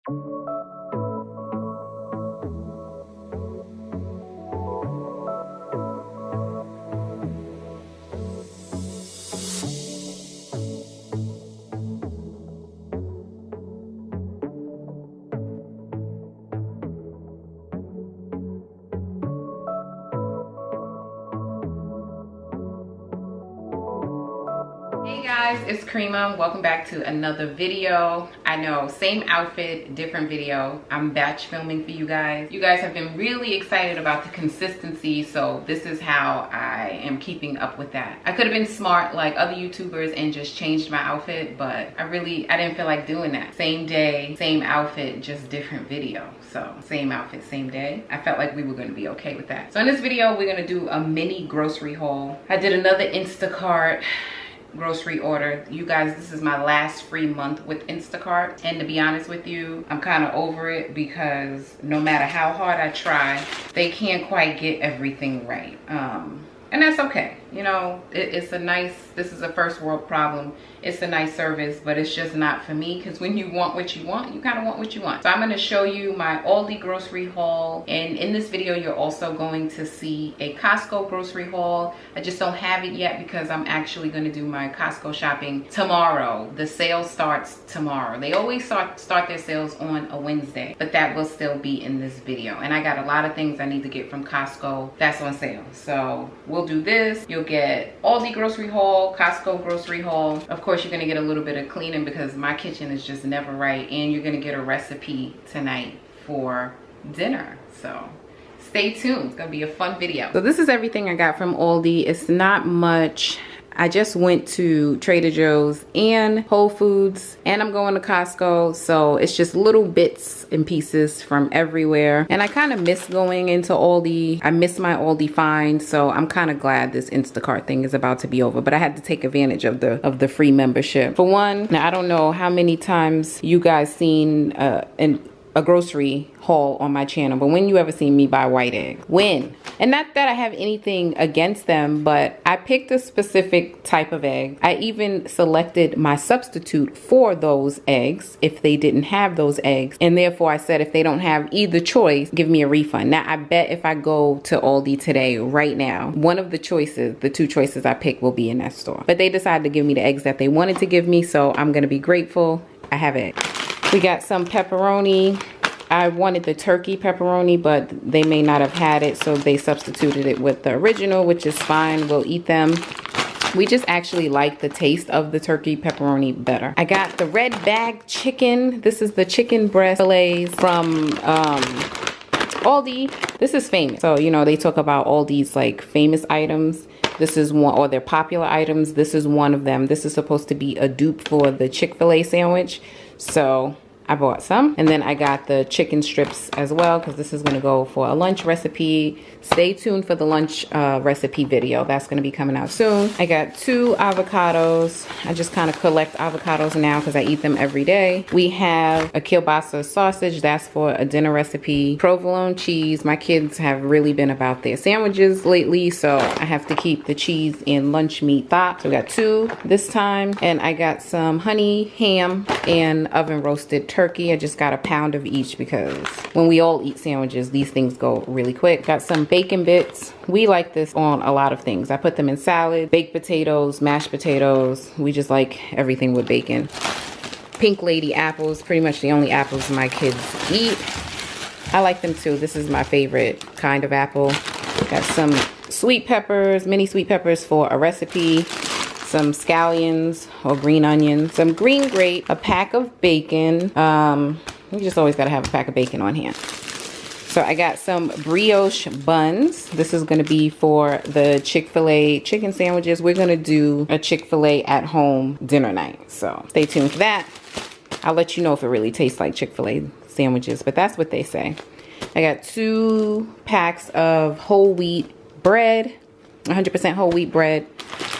Hey guys, it's Kerima. Welcome back to another video. I know, same outfit, different video. I'm batch filming for you guys. You guys have been really excited about the consistency, so this is how I am keeping up with that. I could have been smart like other YouTubers and just changed my outfit, but I didn't feel like doing that. Same day, same outfit, just different video. So same outfit, same day. I felt like we were gonna be okay with that. So in this video, we're gonna do a mini grocery haul. I did another Instacart grocery order. You guys, this is my last free month with Instacart, and to be honest with you, I'm kind of over it because no matter how hard I try, they can't quite get everything right. And that's okay. You know, it's a nice, this is a first world problem. It's a nice service, but it's just not for me, because when you want what you want, you kind of want what you want. So I'm going to show you my Aldi grocery haul, and in this video you're also going to see a Costco grocery haul. I just don't have it yet because I'm actually going to do my Costco shopping tomorrow. The sale starts tomorrow. They always start their sales on a Wednesday, but that will still be in this video. And I got a lot of things I need to get from Costco that's on sale. So we'll do this. You'll get Aldi grocery haul, Costco grocery haul. Of course, you're gonna get a little bit of cleaning because my kitchen is just never right, and you're gonna get a recipe tonight for dinner. So stay tuned, it's gonna be a fun video. So this is everything I got from Aldi. It's not much. I just went to Trader Joe's and Whole Foods, and I'm going to Costco, so it's just little bits and pieces from everywhere. And I kind of miss going into Aldi. I miss my Aldi find, so I'm kind of glad this Instacart thing is about to be over. But I had to take advantage of the free membership. For one, now I don't know how many times you guys seen a grocery haul on my channel, but when you ever seen me buy white eggs? When? And not that I have anything against them, but I picked a specific type of egg. I even selected my substitute for those eggs if they didn't have those eggs, and therefore I said if they don't have either choice, give me a refund. Now I bet if I go to Aldi today right now, one of the choices, the two choices I pick, will be in that store. But they decided to give me the eggs that they wanted to give me, so I'm gonna be grateful. I have eggs. We got some pepperoni. I wanted the turkey pepperoni, but they may not have had it, so they substituted it with the original, which is fine. We'll eat them. We just actually like the taste of the turkey pepperoni better. I got the red bag chicken. This is the chicken breast fillets from Aldi. This is famous. So, you know, they talk about all these like famous items. This is one, or their popular items. This is one of them. This is supposed to be a dupe for the Chick-fil-A sandwich. So I bought some, and then I got the chicken strips as well because this is going to go for a lunch recipe. Stay tuned for the lunch recipe video. That's going to be coming out soon. I got 2 avocados. I just kind of collect avocados now because I eat them every day. We have a kielbasa sausage. That's for a dinner recipe. Provolone cheese. My kids have really been about their sandwiches lately, so I have to keep the cheese and lunch meat thought. So we got 2 this time, and I got some honey ham and oven roasted turkey. I just got a pound of each because when we all eat sandwiches, these things go really quick. Got some bacon bits. We like this on a lot of things. I put them in salad, baked potatoes, mashed potatoes. We just like everything with bacon. Pink lady apples, pretty much the only apples my kids eat. I like them too. This is my favorite kind of apple. Got some sweet peppers, mini sweet peppers for a recipe. Some scallions or green onions, some green grape, a pack of bacon. You just always gotta have a pack of bacon on hand. So I got some brioche buns. This is gonna be for the Chick-fil-A chicken sandwiches. We're gonna do a Chick-fil-A at home dinner night. So stay tuned for that. I'll let you know if it really tastes like Chick-fil-A sandwiches, but that's what they say. I got 2 packs of whole wheat bread, 100% whole wheat bread.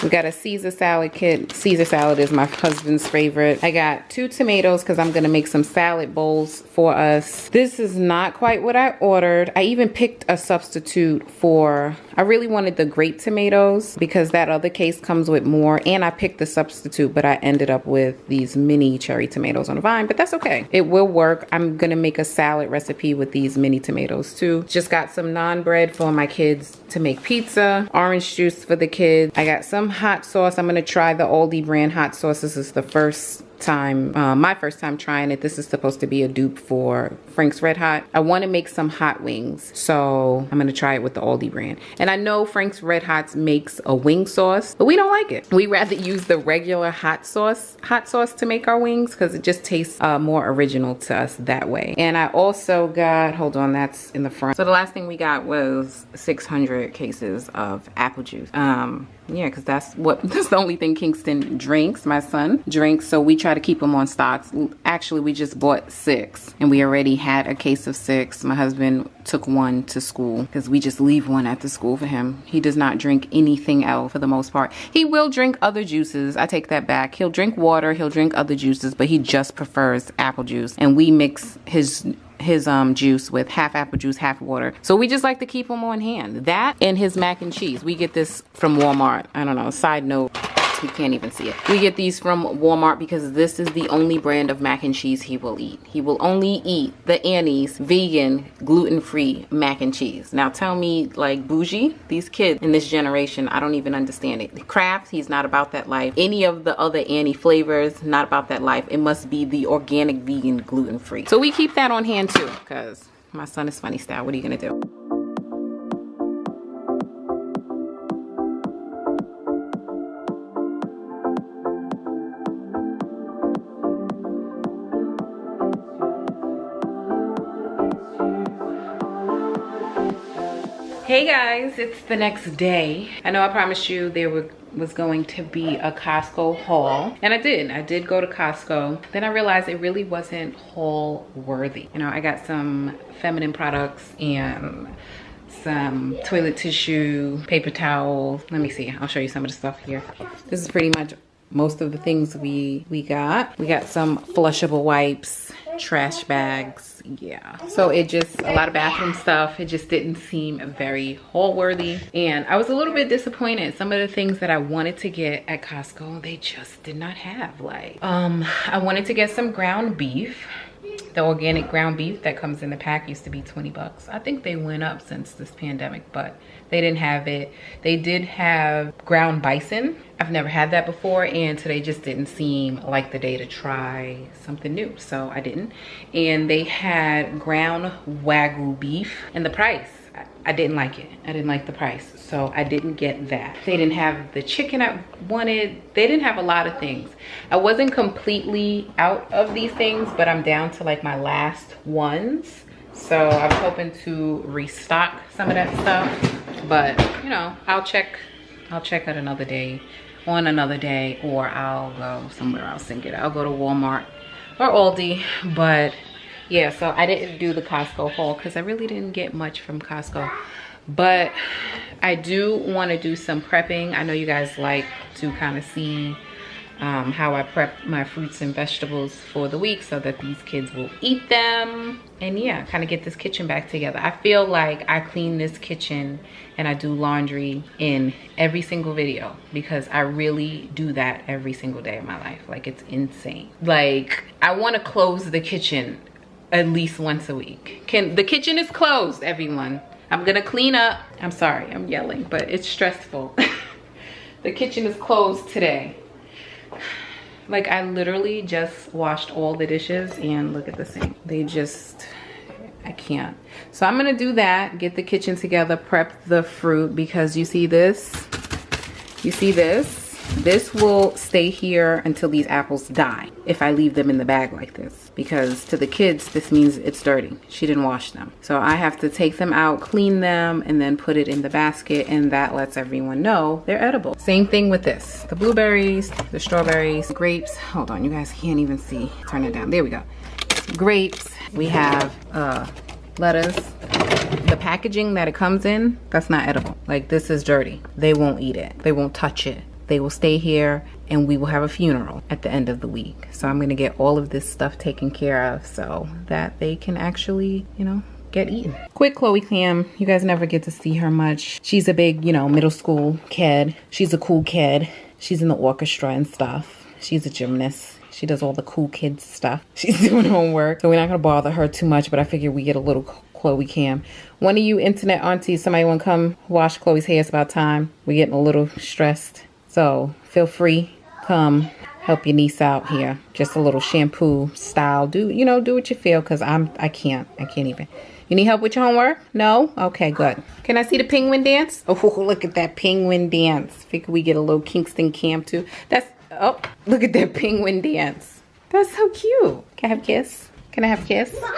We got a Caesar salad kit. Caesar salad is my husband's favorite. I got 2 tomatoes because I'm gonna make some salad bowls for us. This is not quite what I ordered. I even picked a substitute for, I really wanted the grape tomatoes because that other case comes with more, and I picked the substitute, but I ended up with these mini cherry tomatoes on a vine, but that's okay. It will work. I'm gonna make a salad recipe with these mini tomatoes too. Just got some naan bread for my kids to make pizza, orange juice for the kids. I got some hot sauce. I'm gonna try the Aldi brand hot sauce. This is the first time, my first time trying it. This is supposed to be a dupe for Frank's Red Hot. I want to make some hot wings, so I'm gonna try it with the Aldi brand. And I know Frank's Red Hots makes a wing sauce, but we don't like it. We rather use the regular hot sauce to make our wings because it just tastes more original to us that way. And I also got, hold on, that's in the front. So the last thing we got was 600 cases of apple juice. Yeah, because that's the only thing Kingston drinks, my son drinks, so we try to keep them on stocks. Actually, we just bought 6 and we already had a case of 6. My husband took 1 to school because we just leave 1 at the school for him. He does not drink anything else for the most part. He will drink other juices. I take that back. He'll drink water, he'll drink other juices, but he just prefers apple juice. And we mix his juice with half apple juice, half water. So we just like to keep him on hand. That and his mac and cheese. We get this from Walmart. I don't know, side note, you can't even see it. We get these from Walmart because this is the only brand of mac and cheese he will eat. He will only eat the Annie's vegan, gluten-free mac and cheese. Now tell me, like, bougie, these kids in this generation, I don't even understand it. The Kraft, he's not about that life. Any of the other Annie flavors, not about that life. It must be the organic, vegan, gluten-free. So we keep that on hand too, because my son is funny style. What are you gonna do? Hey guys, it's the next day. I know I promised you there was going to be a Costco haul, and I did go to Costco. Then I realized it really wasn't haul worthy. You know, I got some feminine products and some toilet tissue, paper towels. Let me see, I'll show you some of the stuff here. This is pretty much most of the things we got. We got some flushable wipes, trash bags. Yeah, so it just a lot of bathroom stuff. It just didn't seem very haul worthy, and I was a little bit disappointed. Some of the things that I wanted to get at Costco, they just did not have. Like I wanted to get some ground beef. The organic ground beef that comes in the pack used to be 20 bucks. I think they went up since this pandemic, but they didn't have it. They did have ground bison. I've never had that before, and today just didn't seem like the day to try something new, so I didn't. And they had ground Wagyu beef, and the price, I didn't like it. I didn't like the price, so I didn't get that. They didn't have the chicken I wanted. They didn't have a lot of things. I wasn't completely out of these things, but I'm down to like my last ones. So I was hoping to restock some of that stuff, but you know, I'll check out another day, on another day, or I'll go somewhere else and get it. I'll go to Walmart or Aldi, but yeah, so I didn't do the Costco haul because I really didn't get much from Costco. But I do want to do some prepping. I know you guys like to kind of see how I prep my fruits and vegetables for the week so that these kids will eat them. And yeah, kind of get this kitchen back together. I feel like I clean this kitchen and I do laundry in every single video because I really do that every single day of my life. Like, it's insane. Like, I want to close the kitchen at least once a week. The kitchen is closed, everyone. I'm gonna clean up. I'm sorry, I'm yelling, but it's stressful. The kitchen is closed today. Like, I literally just washed all the dishes and look at the sink. I can't. So I'm gonna do that, get the kitchen together, prep the fruit, because you see this? You see this? This will stay here until these apples die if I leave them in the bag like this, because to the kids this means it's dirty. She didn't wash them, so I have to take them out, clean them, and then put it in the basket, and that lets everyone know they're edible. Same thing with this, the blueberries, the strawberries, grapes. Hold on, you guys can't even see. Turn it down. There we go. Grapes. We have lettuce. The packaging that it comes in, that's not edible. Like, this is dirty. They won't eat it. They won't touch it. they will stay here and we will have a funeral at the end of the week. So I'm gonna get all of this stuff taken care of so that they can actually, you know, get eaten. Quick Chloe cam, you guys never get to see her much. She's a big, you know, middle school kid. She's a cool kid. She's in the orchestra and stuff. She's a gymnast. She does all the cool kids stuff. She's doing homework, so we're not gonna bother her too much, but I figured we get a little Chloe cam. One of you internet aunties, somebody wanna come wash Chloe's hair? It's about time. We're getting a little stressed. So feel free, come help your niece out here. Just a little shampoo style. Do, you know, do what you feel, cause I can't even. You need help with your homework? No? Okay, good. Can I see the penguin dance? Oh, look at that penguin dance. Figure we get a little Kingston cam too. That's, oh, look at that penguin dance. That's so cute. Can I have a kiss? Can I have a kiss? Mom,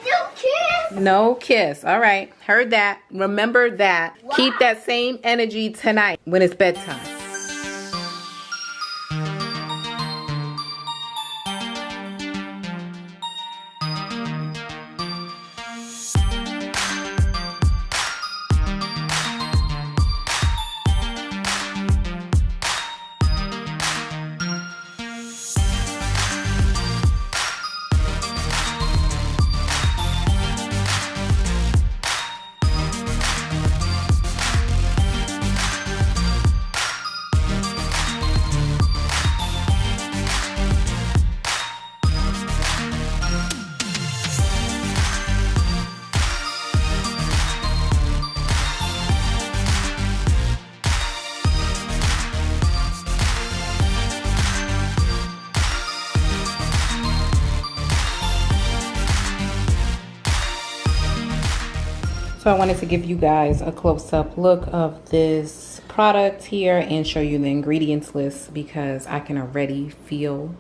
no kiss. No kiss. All right, heard that. Remember that. Wow. Keep that same energy tonight when it's bedtime. So I wanted to give you guys a close-up look of this product here and show you the ingredients list because I can already feel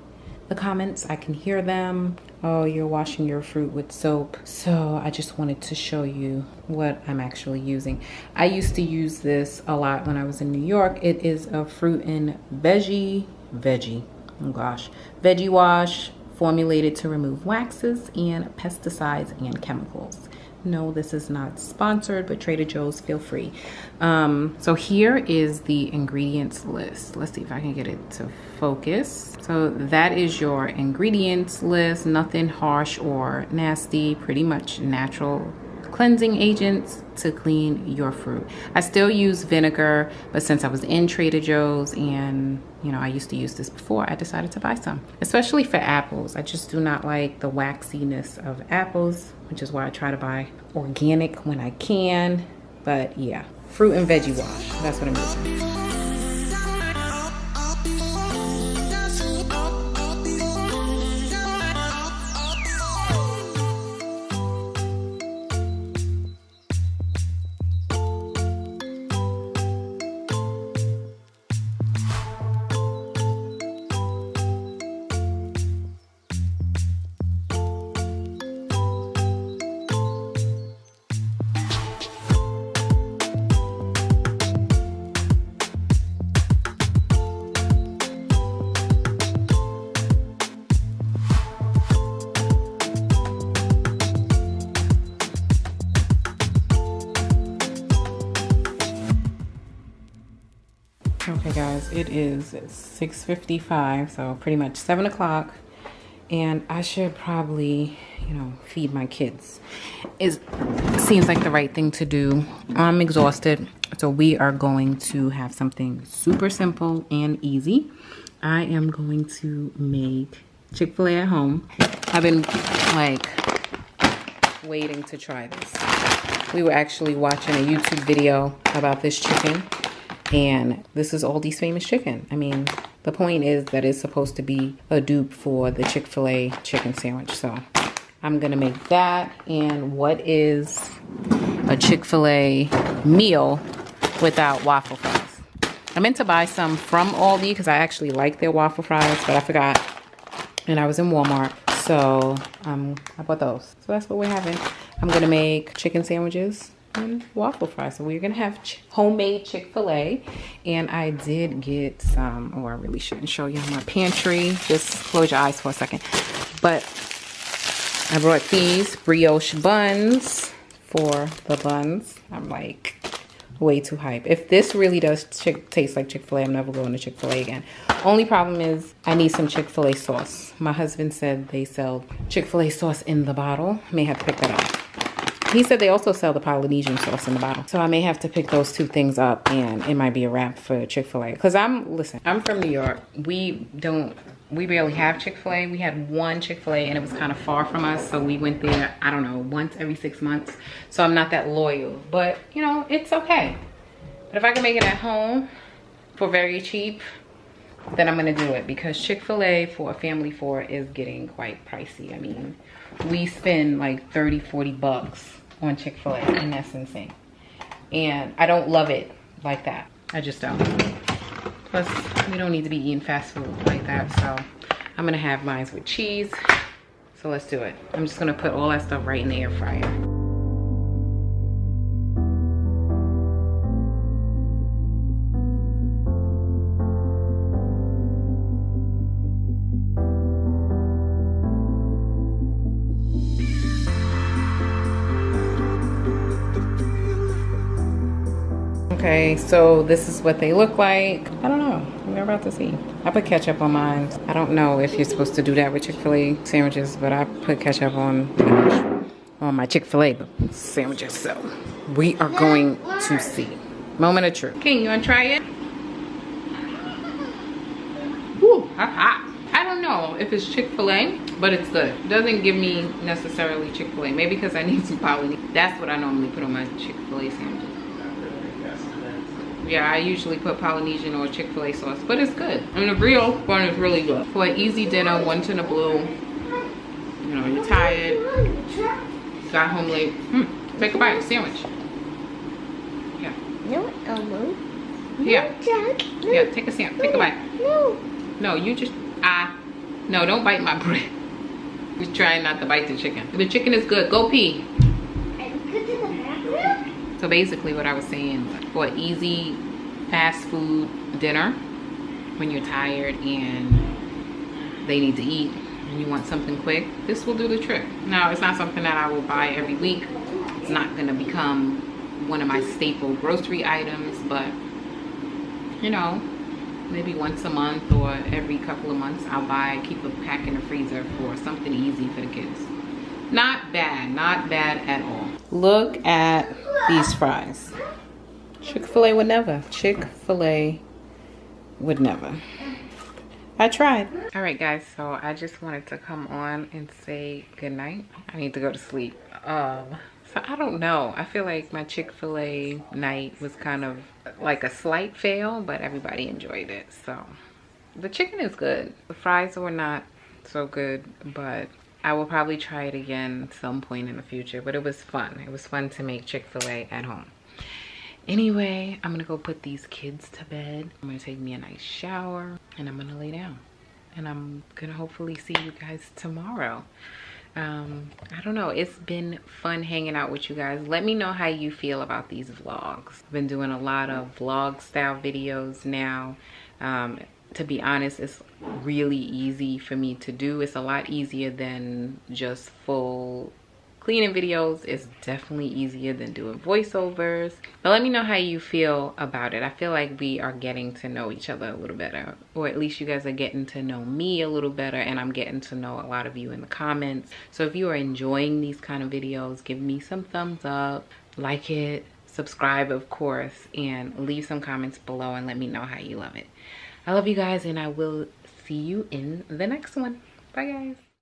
the comments. I can hear them. Oh, you're washing your fruit with soap. So I just wanted to show you what I'm actually using. I used to use this a lot when I was in New York. It is a fruit and veggie wash formulated to remove waxes and pesticides and chemicals. No, this is not sponsored, but Trader Joe's, feel free. So here is the ingredients list. Let's see if I can get it to focus. So that is your ingredients list. Nothing harsh or nasty, pretty much natural cleansing agents to clean your fruit. I still use vinegar, but since I was in Trader Joe's and you know I used to use this before, I decided to buy some, especially for apples. I just do not like the waxiness of apples, which is why I try to buy organic when I can. But yeah, fruit and veggie wash, that's what I'm using. Okay guys, it is 6:55, so pretty much 7 o'clock, and I should probably, you know, feed my kids. It seems like the right thing to do. I'm exhausted, so we are going to have something super simple and easy. I am going to make Chick-fil-A at home. I've been like waiting to try this. We were actually watching a YouTube video about this chicken. And this is Aldi's famous chicken. I mean, the point is that it's supposed to be a dupe for the Chick-fil-A chicken sandwich. So I'm gonna make that. And what is a Chick-fil-A meal without waffle fries? I meant to buy some from Aldi because I actually like their waffle fries, but I forgot. And I was in Walmart, so I bought those. So that's what we're having. I'm gonna make chicken sandwiches and waffle fries. So we're gonna have homemade Chick-fil-A. And I did get some, oh, I really shouldn't show you my pantry. Just close your eyes for a second. But I brought these brioche buns for the buns. I'm like way too hype. If this really does taste like Chick-fil-A, I'm never going to Chick-fil-A again. Only problem is I need some Chick-fil-A sauce. My husband said they sell Chick-fil-A sauce in the bottle. May have to pick that up. He said they also sell the Polynesian sauce in the bottle. So I may have to pick those two things up, and it might be a wrap for Chick-fil-A. Because listen, I'm from New York. We barely have Chick-fil-A. We had one Chick-fil-A and it was kind of far from us. So we went there, I don't know, once every 6 months. So I'm not that loyal, but you know, it's okay. But if I can make it at home for very cheap, then I'm gonna do it, because Chick-fil-A for a family of 4 is getting quite pricey. I mean, we spend like 30, 40 bucks on Chick-fil-A, and that's insane. And I don't love it like that. I just don't. Plus, we don't need to be eating fast food like that. So I'm gonna have mine with cheese. So let's do it. I'm just gonna put all that stuff right in the air fryer. Okay, so this is what they look like. I don't know, we're about to see. I put ketchup on mine. I don't know if you're supposed to do that with Chick-fil-A sandwiches, but I put ketchup on my Chick-fil-A sandwiches, so we are going to see. Moment of truth. King, you wanna try it? Woo, hot. I don't know if it's Chick-fil-A, but it's good. It doesn't give me necessarily Chick-fil-A, maybe because I need some Polynesian. That's what I normally put on my Chick-fil-A sandwiches. Yeah, I usually put Polynesian or Chick-fil-A sauce, but it's good. I mean, the real one is really good. For an easy dinner, once in a blue, you know, you're tired, got home late, take a bite, sandwich. Yeah. No, Elmo. Yeah. Jack. No. Yeah, take a sandwich, take a bite. No. No, you just, no, don't bite my bread. Just trying not to bite the chicken. The chicken is good, go pee. So basically what I was saying, for an easy fast food dinner, when you're tired and they need to eat and you want something quick, this will do the trick. Now, it's not something that I will buy every week. It's not gonna become one of my staple grocery items, but you know, maybe once a month or every couple of months, I'll keep a pack in the freezer for something easy for the kids. Not bad at all. Look at these fries. Chick-fil-A would never. Chick-fil-A would never. I tried. All right, guys, so I just wanted to come on and say goodnight. I need to go to sleep. So I don't know. I feel like my Chick-fil-A night was kind of like a slight fail, but everybody enjoyed it. So the chicken is good. The fries were not so good, but I will probably try it again at some point in the future. But it was fun. It was fun to make Chick-fil-A at home. Anyway, I'm gonna go put these kids to bed. I'm gonna take me a nice shower and I'm gonna lay down. And I'm gonna hopefully see you guys tomorrow. I don't know, it's been fun hanging out with you guys. Let me know how you feel about these vlogs. I've been doing a lot of vlog style videos now. To be honest, it's really easy for me to do. It's a lot easier than just full cleaning videos. It's definitely easier than doing voiceovers. But let me know how you feel about it. I feel like we are getting to know each other a little better, or at least you guys are getting to know me a little better, and I'm getting to know a lot of you in the comments. So if you are enjoying these kind of videos, give me some thumbs up, like it, subscribe of course, and leave some comments below and let me know how you love it. I love you guys, and I will see you in the next one. Bye guys.